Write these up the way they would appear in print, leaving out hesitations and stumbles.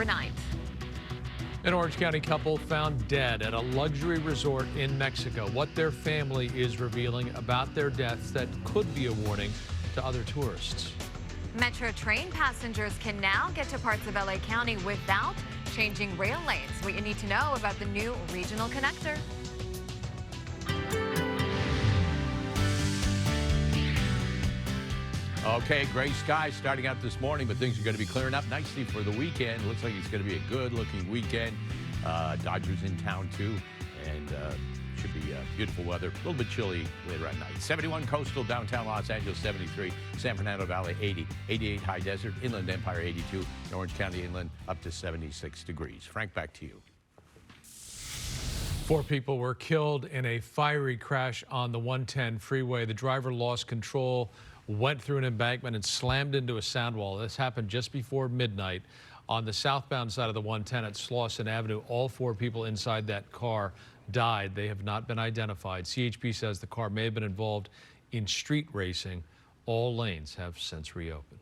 overnight. An Orange County couple found dead at a luxury resort in Mexico. What their family is revealing about their deaths that could be a warning to other tourists. Metro train passengers can now get to parts of LA County without changing rail lanes. What you need to know about the new regional connector. Okay, gray skies starting out this morning, but things are going to be clearing up nicely for the weekend. Looks like it's going to be a good-looking weekend. Dodgers in town, too, and should be beautiful weather. A little bit chilly later at night. 71 coastal, downtown Los Angeles, 73. San Fernando Valley, 80. 88 high desert. Inland Empire, 82. And Orange County inland, up to 76 degrees. Frank, back to you. 4 people were killed in a fiery crash on the 110 freeway. The driver lost control, went through an embankment and slammed into a sound wall. This happened just before midnight on the southbound side of the 110 at Slauson Avenue. All 4 people inside that car died. They have not been identified. CHP says the car may have been involved in street racing. All lanes have since reopened.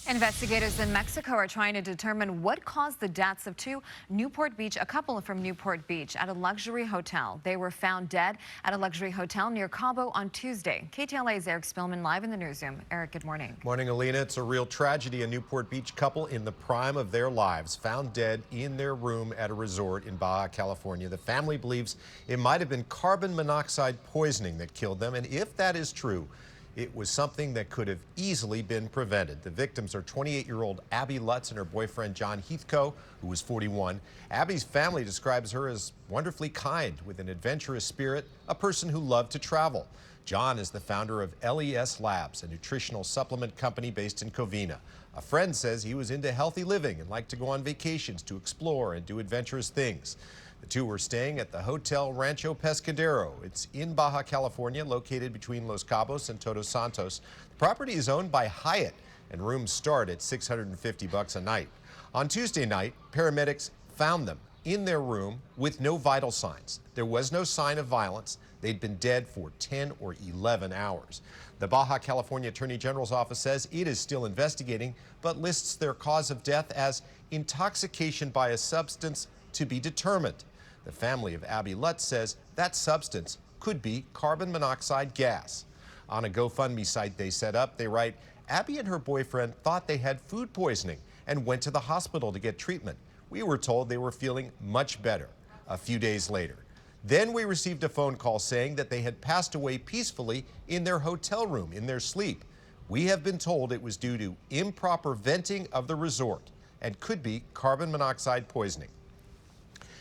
Investigators in Mexico are trying to determine what caused the deaths of 2 a couple from Newport Beach at a luxury hotel. They were found dead at a luxury hotel near Cabo on Tuesday. KTLA's Eric Spillman live in the newsroom. Eric, good morning. Morning, Alina. It's a real tragedy. A Newport Beach couple in the prime of their lives found dead in their room at a resort in Baja California. The family believes it might have been carbon monoxide poisoning that killed them, and if that is true, it was something that could have easily been prevented. The victims are 28-year-old Abby Lutz and her boyfriend John Heathco, who was 41. Abby's family describes her as wonderfully kind, with an adventurous spirit, a person who loved to travel. John is the founder of LES Labs, a nutritional supplement company based in Covina. A friend says he was into healthy living and liked to go on vacations to explore and do adventurous things. The 2 were staying at the Hotel Rancho Pescadero. It's in Baja California, located between Los Cabos and Todos Santos. The property is owned by Hyatt, and rooms start at $650 a night. On Tuesday night, paramedics found them in their room with no vital signs. There was no sign of violence. They'd been dead for 10 or 11 hours. The Baja California Attorney General's office says it is still investigating, but lists their cause of death as intoxication by a substance to be determined. The family of Abby Lutz says that substance could be carbon monoxide gas. On a GoFundMe site they set up, they write, Abby and her boyfriend thought they had food poisoning and went to the hospital to get treatment. We were told they were feeling much better a few days later. Then we received a phone call saying that they had passed away peacefully in their hotel room in their sleep. We have been told it was due to improper venting of the resort and could be carbon monoxide poisoning.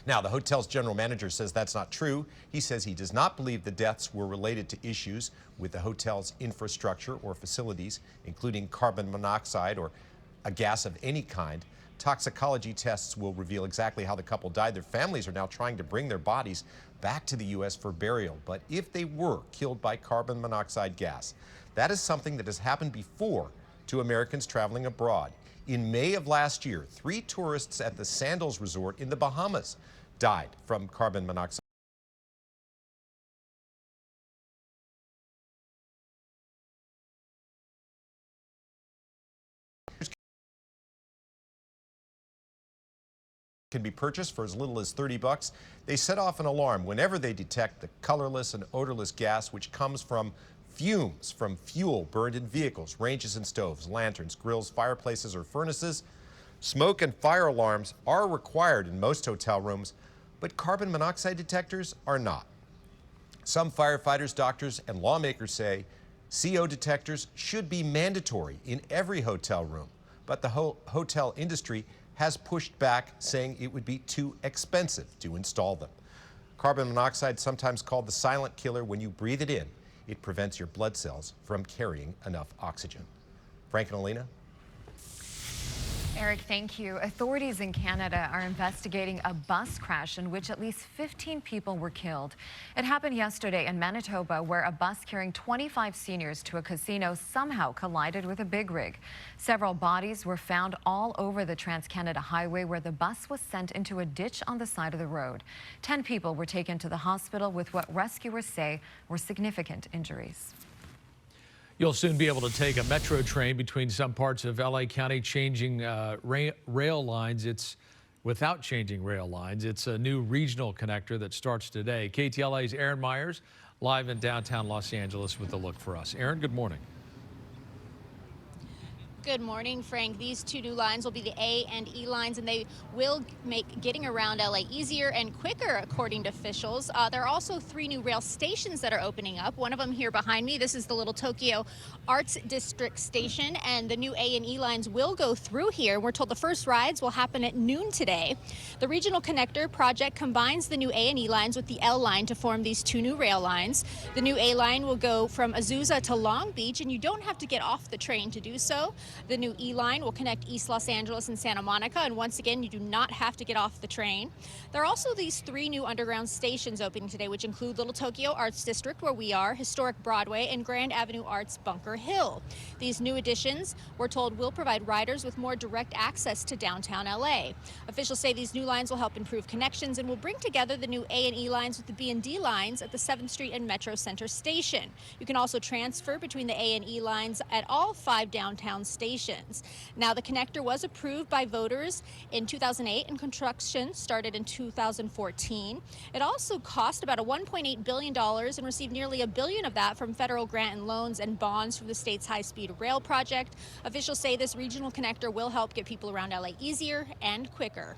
Now, the hotel's general manager says that's not true. He says he does not believe the deaths were related to issues with the hotel's infrastructure or facilities, including carbon monoxide or a gas of any kind. Toxicology tests will reveal exactly how the couple died. Their families are now trying to bring their bodies back to the U.S. for burial. But if they were killed by carbon monoxide gas, that is something that has happened before to Americans traveling abroad. In May of last year, 3 tourists at the Sandals Resort in the Bahamas died from carbon monoxide. Can be purchased for as little as $30. They set off an alarm whenever they detect the colorless and odorless gas, which comes from fumes from fuel burned in vehicles, ranges and stoves, lanterns, grills, fireplaces, or furnaces. Smoke and fire alarms are required in most hotel rooms, but carbon monoxide detectors are not. Some firefighters, doctors, and lawmakers say CO detectors should be mandatory in every hotel room, but the hotel industry has pushed back, saying it would be too expensive to install them. Carbon monoxide, sometimes called the silent killer, when you breathe it in, it prevents your blood cells from carrying enough oxygen. Frank and Alina? Eric, thank you. Authorities in Canada are investigating a bus crash in which at least 15 people were killed. It happened yesterday in Manitoba, where a bus carrying 25 seniors to a casino somehow collided with a big rig. Several bodies were found all over the Trans-Canada Highway, where the bus was sent into a ditch on the side of the road. 10 people were taken to the hospital with what rescuers say were significant injuries. You'll soon be able to take a metro train between some parts of LA County, changing rail lines. It's without changing rail lines. It's a new regional connector that starts today. KTLA's Aaron Myers live in downtown Los Angeles with a look for us. Aaron, good morning. Good morning, Frank. These two new lines will be the A and E lines, and they will make getting around LA easier and quicker, according to officials. There are also 3 new rail stations that are opening up. One of them here behind me. This is the Little Tokyo Arts District station, and the new A and E lines will go through here. We're told the first rides will happen at noon today. The Regional Connector project combines the new A and E lines with the L line to form these 2 new rail lines. The new A line will go from Azusa to Long Beach, and you don't have to get off the train to do so. The new E line will connect East Los Angeles and Santa Monica, and once again, you do not have to get off the train. There are also these 3 new underground stations opening today, which include Little Tokyo Arts District, where we are, Historic Broadway, and Grand Avenue Arts Bunker Hill. These new additions, we're told, will provide riders with more direct access to downtown LA. Officials say these new lines will help improve connections and will bring together the new A and E lines with the B and D lines at the 7th Street and Metro Center station. You can also transfer between the A and E lines at all 5 downtown stations. Now, the connector was approved by voters in 2008 and construction started in 2014. It also cost about $1.8 billion and received nearly $1 billion of that from federal grant and loans and bonds from the state's high-speed rail project. Officials say this regional connector will help get people around LA easier and quicker.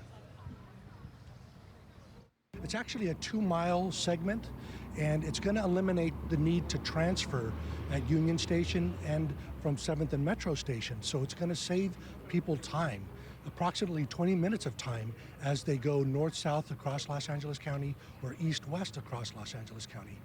It's actually a 2-mile segment, and it's going to eliminate the need to transfer at Union Station and from 7th and Metro Station. So it's going to save people time, approximately 20 minutes of time as they go north-south across Los Angeles County or east-west across Los Angeles County.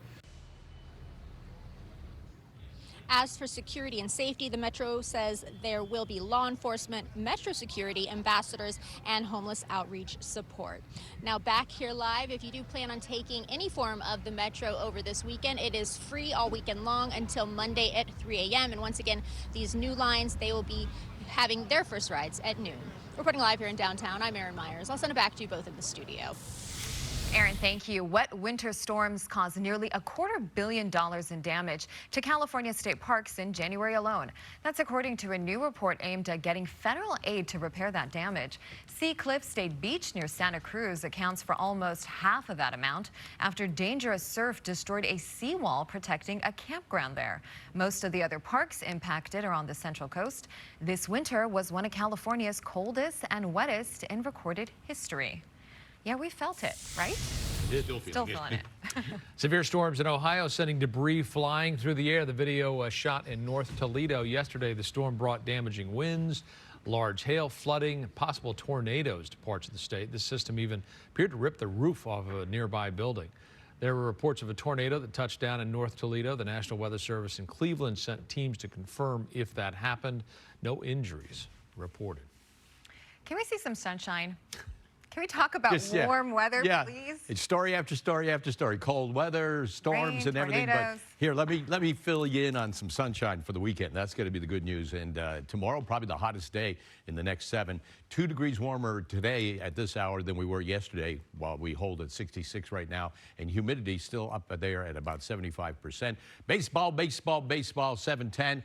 As for security and safety, the Metro says there will be law enforcement, Metro security, ambassadors, and homeless outreach support. Now back here live, if you do plan on taking any form of the Metro over this weekend, it is free all weekend long until Monday at 3 a.m. And once again, these new lines, they will be having their first rides at noon. Reporting live here in downtown, I'm Aaron Myers. I'll send it back to you both in the studio. Aaron, thank you. Wet winter storms caused nearly $250 million in damage to California state parks in January alone. That's according to a new report aimed at getting federal aid to repair that damage. Sea Cliff State Beach near Santa Cruz accounts for almost half of that amount after dangerous surf destroyed a seawall protecting a campground there. Most of the other parks impacted are on the Central Coast. This winter was one of California's coldest and wettest in recorded history. Yeah, we felt it, right? Still feeling it. Severe storms in Ohio sending debris flying through the air. The video shot in North Toledo yesterday. The storm brought damaging winds, large hail, flooding, possible tornadoes to parts of the state. This system even appeared to rip the roof off of a nearby building. There were reports of a tornado that touched down in North Toledo. The National Weather Service in Cleveland sent teams to confirm if that happened. No injuries reported. Can we see some sunshine? Can we talk about warm weather, please? It's story after story after story. Cold weather, storms, and everything. Tornadoes. But here, let me fill you in on some sunshine for the weekend. That's going to be the good news. And tomorrow, probably the hottest day in the next 7. 2 degrees warmer today at this hour than we were yesterday, while we hold at 66 right now. And humidity still up there at about 75%. Baseball, 7:10.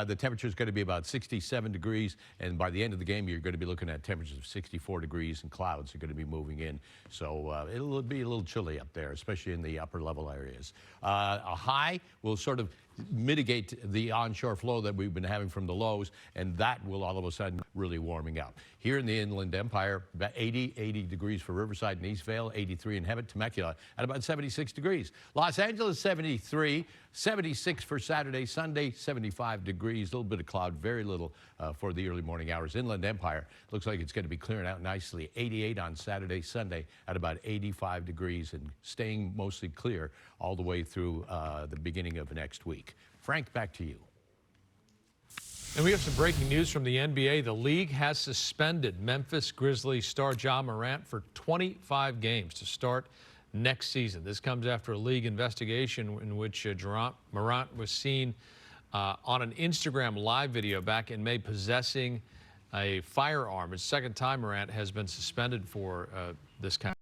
The temperature is going to be about 67 degrees. And by the end of the game, you're going to be looking at temperatures of 64 degrees, and clouds are going to be moving in. So it'll be a little chilly up there, especially in the upper level areas. A high will sort of mitigate the onshore flow that we've been having from the lows, and that will all of a sudden really warming up. Here in the Inland Empire, about 80 degrees for Riverside and Eastvale, 83 in Hemet, Temecula at about 76 degrees. Los Angeles, 73, 76 for Saturday, Sunday, 75 degrees, a little bit of cloud, very little for the early morning hours. Inland Empire looks like it's going to be clearing out nicely. 88 on Saturday, Sunday at about 85 degrees and staying mostly clear all the way through the beginning of next week. Frank, back to you. And we have some breaking news from the NBA. The league has suspended Memphis Grizzlies star Ja Morant for 25 games to start next season. This comes after a league investigation in which Morant was seen on an Instagram live video back in May possessing a firearm. It's the second time Morant has been suspended for this kind